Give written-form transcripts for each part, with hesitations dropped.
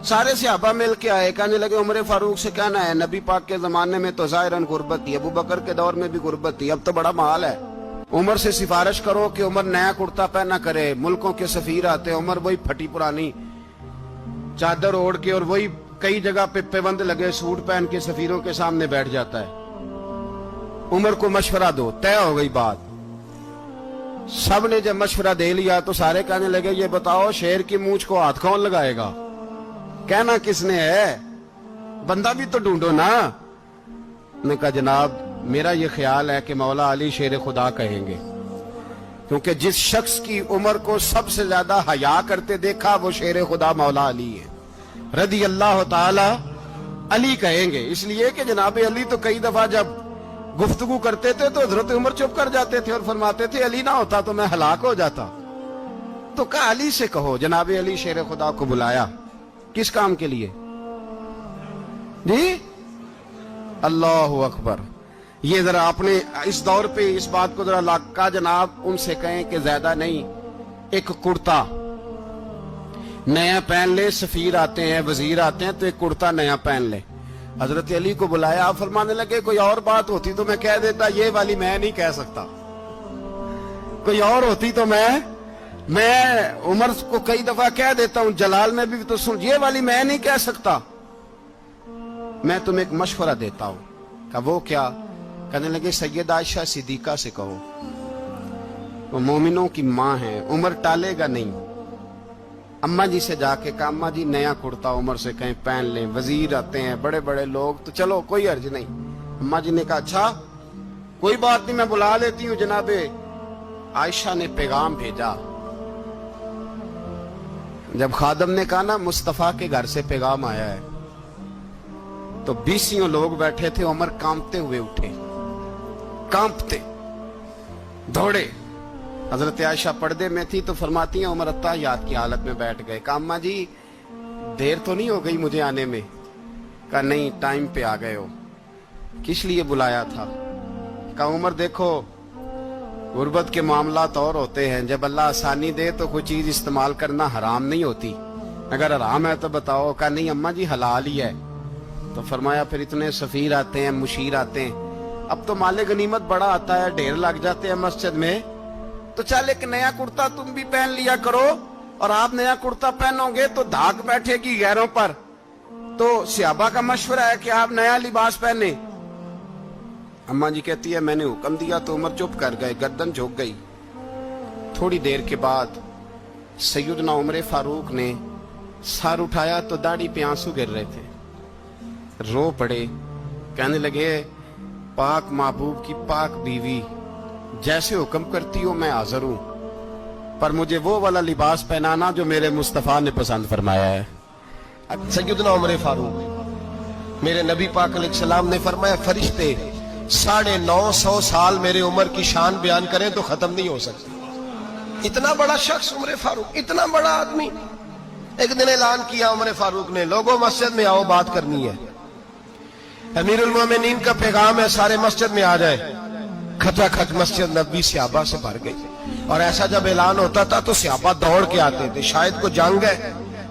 सारे सहाबा मिल के आए, कहने लगे उमर फारूक से कहना है नबी पाक के जमाने में तो जाहिरन गुर्बत थी, अबू बकर के दौर में भी गुर्बत थी, अब तो बड़ा माल है। उमर से सिफारिश करो कि उमर नया कुर्ता पहना करे। मुल्कों के सफीर आते, उमर वही फटी पुरानी चादर ओढ़ के और वही कई जगह पे पेबंद लगे सूट पहन के सफीरों के सामने बैठ जाता है। उमर को मशवरा दो, तय हो गई बात। सब ने जब मशवरा दे लिया तो सारे कहने लगे ये बताओ शेर की मूंछ को हाथ कौन लगाएगा? कहना किसने है, बंदा भी तो ढूंढो ना। ने कहा जनाब मेरा ये ख्याल है कि मौला अली शेर खुदा कहेंगे, क्योंकि जिस शख्स की उम्र को सबसे ज्यादा हया करते देखा वो शेर खुदा मौला अली है, रदी अल्लाह ताला अली कहेंगे। इसलिए कि जनाब अली तो कई दफा जब गुफ्तगू करते थे तो हजरत उमर चुप कर जाते थे और फरमाते थे अली ना होता तो मैं हलाक हो जाता। तो कहा अली से कहो। जनाब अली शेर खुदा को बुलाया, किस काम के लिए जी? अल्लाह अकबर। ये जरा आपने इस दौर पे इस बात को जरा लाका जनाब उनसे कहें कि ज्यादा नहीं, एक कुर्ता नया पहन ले। सफीर आते हैं, वजीर आते हैं तो एक कुर्ता नया पहन ले। हजरत अली को बुलाया, आप फरमाने लगे कोई और बात होती तो मैं कह देता, ये वाली मैं नहीं कह सकता। कोई और होती तो मैं उमर को कई दफा कह देता हूं, जलाल में भी तो सुन, ये वाली मैं नहीं कह सकता। मैं तुम्हें एक मशवरा देता हूं। कहा वो क्या? कहने लगे सैयदा आयशा सिद्दीका से कहो, वो मोमिनों की मां है, उमर टालेगा नहीं। अम्मा जी से जाके कहा अम्मा जी नया कुर्ता उमर से कहीं पहन लें, वजीर आते हैं, बड़े बड़े लोग, तो चलो कोई अर्ज नहीं। अम्मा जी ने कहा अच्छा कोई बात नहीं, मैं बुला लेती हूँ। जनाबे आयशा ने पैगाम भेजा। जब खादम ने कहा ना मुस्तफा के घर से पैगाम आया है, तो 20 लोग बैठे थे। उमर कांपते हुए उठे, कांपते दौड़े। हजरत आयशा पर्दे में थी तो फरमाती हैं उमर अत्ताहियात की हालत में बैठ गए। कहा अम्मा जी देर तो नहीं हो गई मुझे आने में? कहा नहीं, टाइम पे आ गए हो। किस लिए बुलाया था? कहा उमर देखो गुर्बत के मामलात और होते हैं, जब अल्लाह आसानी दे तो कोई चीज इस्तेमाल करना हराम नहीं होती, अगर हराम है तो बताओ। कहा नहीं अम्मा जी हलाल ही है। तो फरमाया फिर इतने सफीर आते हैं, मुशीर आते हैं, अब तो माले गनीमत बड़ा आता है, ढेर लग जाते हैं मस्जिद में, तो चल एक नया कुर्ता तुम भी पहन लिया करो। और आप नया कुर्ता पहनोगे तो धाक बैठेगी गैरों पर। तो सहाबा का मशवरा है कि आप नया लिबास पहने। अम्मा जी कहती है मैंने हुक्म दिया तो उमर चुप कर गए, गर्दन झुक गई। थोड़ी देर के बाद सैयदना उमर फारूक ने सर उठाया तो दाढ़ी पे आंसू गिर रहे थे, रो पड़े। कहने लगे पाक महबूब की पाक बीवी जैसे हुक्म करती हो मैं हाजिर हूं, पर मुझे वो वाला लिबास पहनाना जो मेरे मुस्तफा ने पसंद फरमाया है। सैयदना उमर फारूक, मेरे नबी पाक अलैहिस्सलाम ने फरमाया फरिश्ते 950 साल मेरे उम्र की शान बयान करें तो खत्म नहीं हो सकती। इतना बड़ा शख्स उमर फारूक, इतना बड़ा आदमी। एक दिन ऐलान किया उमर फारूक ने, लोगों मस्जिद में आओ बात करनी है। अमीरुल मोमिनीन का पैगाम है सारे मस्जिद में आ जाए। खचाखच मस्जिद नबी सहाबा से भर गई। और ऐसा जब ऐलान होता था तो सहाबा दौड़ के आते थे, शायद को जंग है,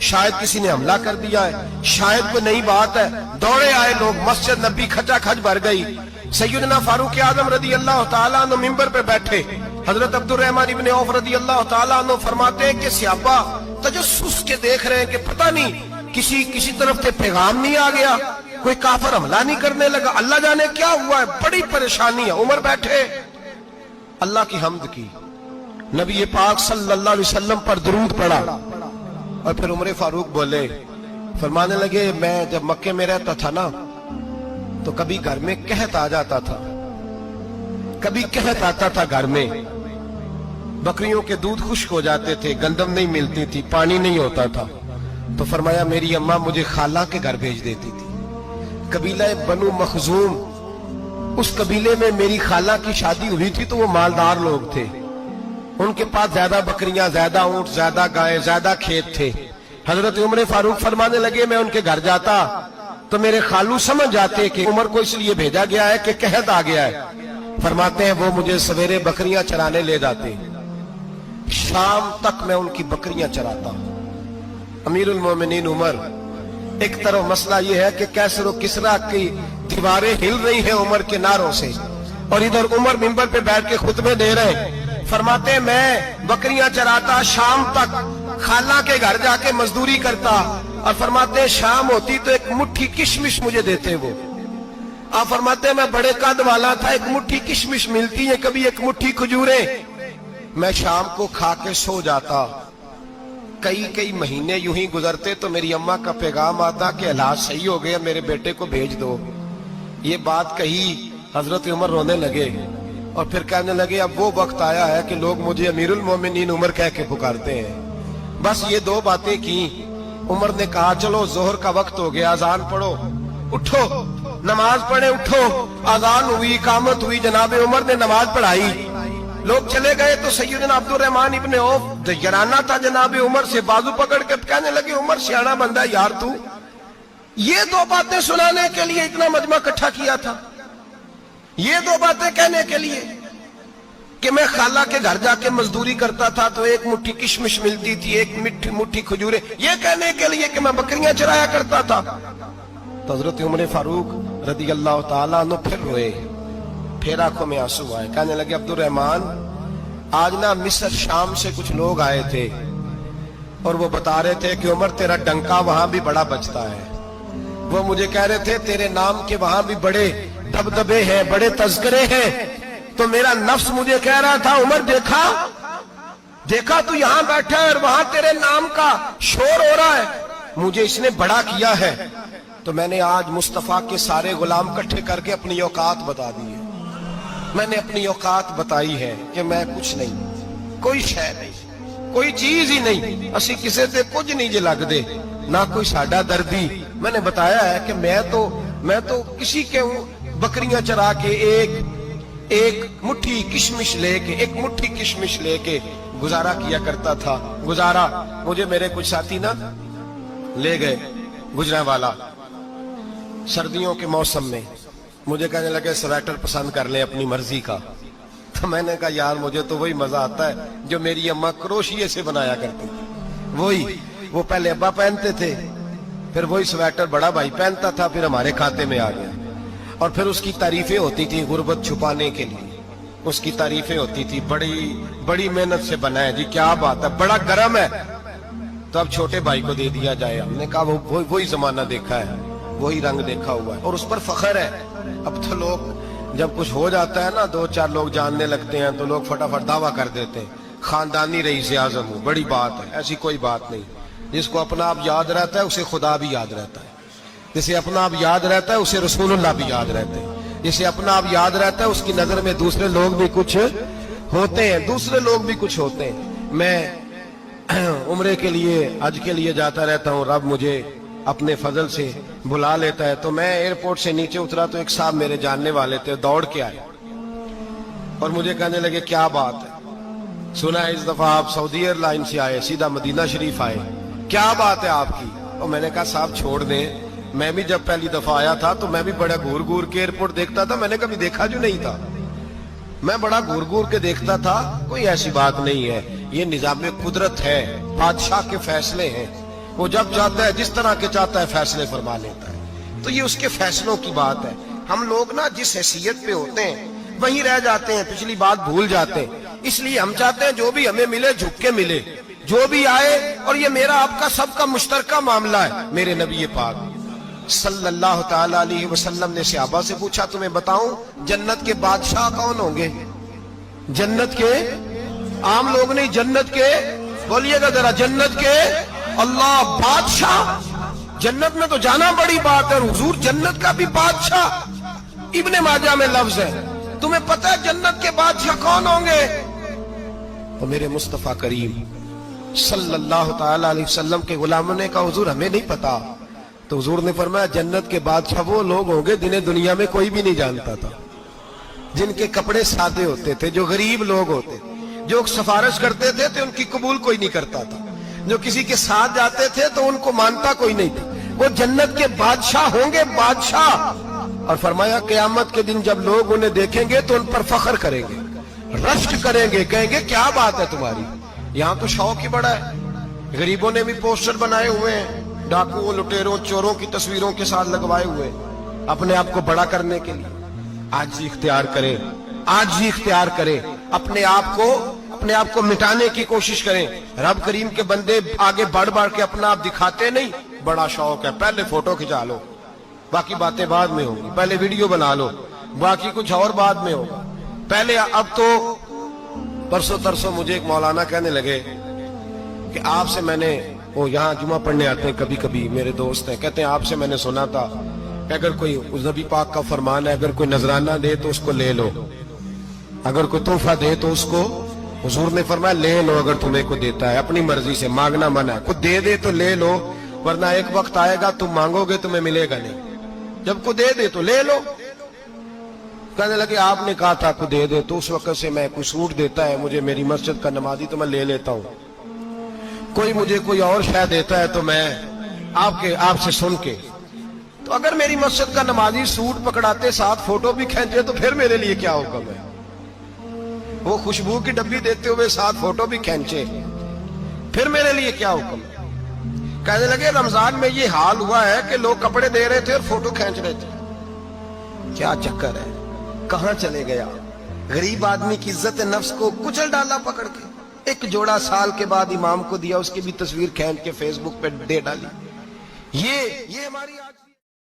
शायद किसी ने हमला कर दिया है, शायद कोई नई बात है। दौड़े आए लोग, मस्जिद नबी खचाखच भर गई। सैयदना फारूक आजम रदी अल्लाह ताला अन्हु मिंबर पे बैठे। हजरत अब्दुर्रहमान इब्ने औफ रदी अल्लाह ताला अन्हु फरमाते हैं कि सहाबा तजस्सुस के देख रहे हैं कि पता नहीं किसी तरफ से पैगाम नहीं आ गया, कोई काफिर हमला नहीं करने लगा, अल्लाह जाने क्या हुआ है, बड़ी परेशानी है। उमर बैठे, अल्लाह की हम्द की, नबी पाक सल्लल्लाहु अलैहि वसल्लम पर दुरूद पढ़ा और फिर उमर फारूक बोले, फरमाने लगे मैं जब मक्के में रहता था ना तो कभी घर में कहत आ जाता था, कभी कहत आता था घर में, बकरियों के दूध खुश्क हो जाते थे, गंदम नहीं मिलती थी, पानी नहीं होता था। तो फरमाया मेरी अम्मा मुझे खाला के घर भेज देती थी। कबीला बनु मखजूम, उस कबीले में मेरी खाला की शादी हुई थी तो वो मालदार लोग थे, उनके पास ज्यादा बकरियां, ज्यादा ऊंट, ज्यादा गाय, ज्यादा खेत थे। हजरत उमर फारूक फरमाने लगे मैं उनके घर जाता तो मेरे खालू समझ जाते कि उमर को इसलिए भेजा गया है कि कहत आ गया है। फरमाते हैं वो मुझे सवेरे बकरियां चराने ले जाते, शाम तक मैं उनकी बकरियां चराता। अमीरुल मोमिनीन उमर एक तरफ मसला ये है कि कैसर व किसरा की दीवारें हिल रही हैं उमर के नारों से, और इधर उमर मिंबर पे बैठ के खुतबे दे रहे हैं। फरमाते हैं मैं बकरियां चराता, शाम तक खाला के घर जाके मजदूरी करता, और फरमाते हैं शाम होती तो एक मुट्ठी किशमिश मुझे देते वो। आप फरमाते हैं मैं बड़े कद वाला था, एक मुट्ठी किशमिश मिलती है, कभी एक मुट्ठी खजूरें, मैं शाम को खा के सो जाता। कई महीने यूं ही गुजरते तो मेरी अम्मा का पैगाम आता कि हालात सही हो गए, मेरे बेटे को भेज दो। ये बात कही, हजरत उमर रोने लगे और फिर कहने लगे अब वो वक्त आया है कि लोग मुझे अमीरुल मोमिनीन उमर कह के पुकारते हैं। बस ये दो बातें की। उमर ने कहा चलो जोहर का वक्त हो गया, अजान पढ़ो, उठो नमाज पढ़े, उठो। अजान हुई, इकामत हुई, जनाब उमर ने नमाज पढ़ाई, लोग चले गए तो सैयदना अब्दुर्रहमान इब्ने औफ यराना था जनाब उमर से, बाजू पकड़ के कहने लगे उमर सियाना बंदा है यार तू, ये दो बातें सुनाने के लिए इतना मजमा इकट्ठा किया था, ये दो बातें कहने के लिए कि मैं खाला के घर जाके मजदूरी करता था तो एक मुट्ठी किशमिश मिलती थी, एक मुट्ठी खजूरें, ये कहने के लिए कि मैं बकरियां चराया करता था। तो हजरत उमर फारूक रदी अल्लाह ताला अन्हु फिर रोए, फिर आंखों में आंसू आए। कहने लगे अब्दुर्रहमान आज ना मिस्र शाम से कुछ लोग आए थे और वो बता रहे थे कि उमर तेरा डंका वहां भी बड़ा बजता है। वो मुझे कह रहे थे तेरे नाम के वहां भी बड़े दबदबे हैं, बड़े तज़किरे हैं। तो मेरा नफ्स मुझे कह रहा था उमर देखा तू यहां बैठा है और वहां तेरे नाम का शोर हो रहा है, मुझे इसने बड़ा किया है। तो मैंने आज मुस्तफा के सारे गुलाम इकट्ठे करके अपनी औकात बता दी है। मैंने अपनी औकात बताई है कि मैं कुछ नहीं, कोई शय नहीं, कोई चीज ही नहीं, असी किसी से कुछ नहीं जे लगदे, ना कोई साडा दर्दी। मैंने बताया है कि मैं तो किसी के बकरियां चरा के एक मुट्ठी किशमिश लेके गुजारा किया करता था। गुजारा मुझे मेरे कुछ साथी ना ले गए गुजरांवाला सर्दियों के मौसम में, मुझे कहने लगे स्वेटर पसंद कर ले अपनी मर्जी का। तो मैंने कहा यार मुझे तो वही मजा आता है जो मेरी अम्मा क्रोशिये से बनाया करती थी, वही वो पहले अब्बा पहनते थे, फिर वही स्वेटर बड़ा भाई पहनता था, फिर हमारे खाते में आ गया। और फिर उसकी तारीफें होती थी गुर्बत छुपाने के लिए, उसकी तारीफें होती थी बड़ी मेहनत से बना है जी, क्या बात है, बड़ा गर्म है, तो अब छोटे भाई को दे दिया जाए। हमने कहा वही जमाना देखा है, वही रंग देखा हुआ है और उस पर फख्र है। अब तो लोग जब कुछ हो जाता है ना, दो चार लोग जानने लगते हैं तो लोग फटाफट दावा कर देते हैं खानदानी रईस आज़म हूं, बड़ी बात है। ऐसी कोई बात नहीं, जिसको अपना आप याद रहता है उसे खुदा भी याद रहता है, जिसे अपना आप याद रहता है उसे रसूलुल्लाह भी याद रहते हैं, जिसे अपना आप याद रहता है उसकी नजर में दूसरे लोग भी कुछ होते हैं। मैं उम्रे के लिए, हज के लिए जाता रहता हूँ, रब मुझे अपने फजल से बुला लेता है। तो मैं एयरपोर्ट से नीचे उतरा तो एक साहब मेरे जानने वाले थे, दौड़ के आए और मुझे कहने लगे क्या बात है, सुना है इस दफा आप सऊदी एयरलाइन से आए, सीधा मदीना शरीफ आए, क्या बात है आपकी। और मैंने कहा साहब छोड़ दें, मैं भी जब पहली दफा आया था तो मैं भी बड़ा घूर के एयरपोर्ट देखता था, मैंने कभी देखा जो नहीं था, मैं बड़ा घूर के देखता था, कोई ऐसी बात नहीं है, ये निजाम कुदरत है, बादशाह के फैसले हैं, वो जब चाहता है जिस तरह के चाहता है फैसले फरमा लेता है। तो ये उसके फैसलों की बात है। हम लोग ना जिस हैसियत पे होते हैं वहीं रह जाते हैं, पिछली बात भूल जाते हैं। इसलिए हम चाहते हैं जो भी हमें मिले झुक के मिले, जो भी आए, और ये मेरा आपका सबका मुश्तरका मामला है। मेरे नबी पाक सल्लल्लाहु ताला अलैहि वसल्लम ने सहाबा से पूछा तुम्हें बताऊं जन्नत के बादशाह कौन होंगे? जन्नत के आम लोग नहीं, जन्नत के, बोलिएगा जरा, जन्नत के अल्लाह बादशाह। जन्नत में तो जाना बड़ी बात है, हुजूर जन्नत का भी बादशाह इब्ने माजा में लफ्ज है, तुम्हें पता है जन्नत के बादशाह कौन होंगे? तो मेरे मुस्तफा करीम सल्लल्लाहु ताला अलैहि वसल्लम के गुलामों ने कहा हुजूर हमें नहीं पता। तो हुजूर ने फरमाया जन्नत के बादशाह वो लोग होंगे जिन्हें दुनिया में कोई भी नहीं जानता था, जिनके कपड़े सादे होते थे, जो गरीब लोग होते थे, जो सिफारिश करते थे तो उनकी कबूल कोई नहीं करता था, जो किसी के साथ जाते थे तो उनको मानता कोई नहीं था, वो जन्नत के बादशाह होंगे, बादशाह। और फरमाया क़यामत के दिन जब लोग उन्हें देखेंगे तो उन पर फख्र करेंगे, रश्क करेंगे, कहेंगे क्या बात है तुम्हारी, यहाँ तो शौक ही बड़ा है। गरीबों ने भी पोस्टर बनाए हुए हैं, डाकुओं, लुटेरों, चोरों की तस्वीरों के साथ लगवाए हुए, अपने आप को बड़ा करने के लिए। आज ही इख्तियार करें, आज ही इख्तियार करें, अपने आप को मिटाने की कोशिश करें। रब करीम के बंदे आगे बढ़ बढ़ के अपना आप दिखाते नहीं, बड़ा शौक है, पहले फोटो खिंचा लो, बाकी बातें बाद में होंगी, पहले वीडियो बना लो, बाकी कुछ और बाद में होगा। पहले अब तो परसों तरसों मुझे एक मौलाना कहने लगे कि आपसे मैंने, वो यहाँ जुमा पढ़ने आते हैं कभी कभी, मेरे दोस्त हैं, कहते हैं आपसे मैंने सुना था कि अगर कोई, उस नबी पाक का फरमान है, अगर कोई नजराना दे तो उसको ले लो, अगर कोई तोहफा दे तो उसको, हुजूर ने फरमाया ले लो अगर तुम्हें को देता है, अपनी मर्जी से, मांगना मना है, कुछ दे दे तो ले लो, वरना एक वक्त आएगा तुम मांगोगे तुम्हें मिलेगा नहीं, जब को दे दे तो ले लो। कहने लगे आपने कहा था को दे दे, तो उस वक्त से मैं, कोई सूट देता है मुझे मेरी मस्जिद का नमाजी तो मैं ले लेता हूं, कोई मुझे कोई और शय देता है तो मैं आपसे सुन के, तो अगर मेरी मस्जिद का नमाजी सूट पकड़ाते साथ फोटो भी खींचे तो फिर मेरे लिए क्या हुक्म है? वो खुशबू की डब्बी देते हुए साथ फोटो भी खींचे, फिर मेरे लिए क्या हुक्म है? कहने लगे रमजान में ये हाल हुआ है कि लोग कपड़े दे रहे थे और फोटो खींच रहे थे, क्या चक्कर है, कहां चले गया? गरीब आदमी की इज्जत नफ्स को कुचल डाला पकड़ के। एक जोड़ा साल के बाद इमाम को दिया, उसकी भी तस्वीर खींच के फेसबुक पे दे डाली। ये हमारी आज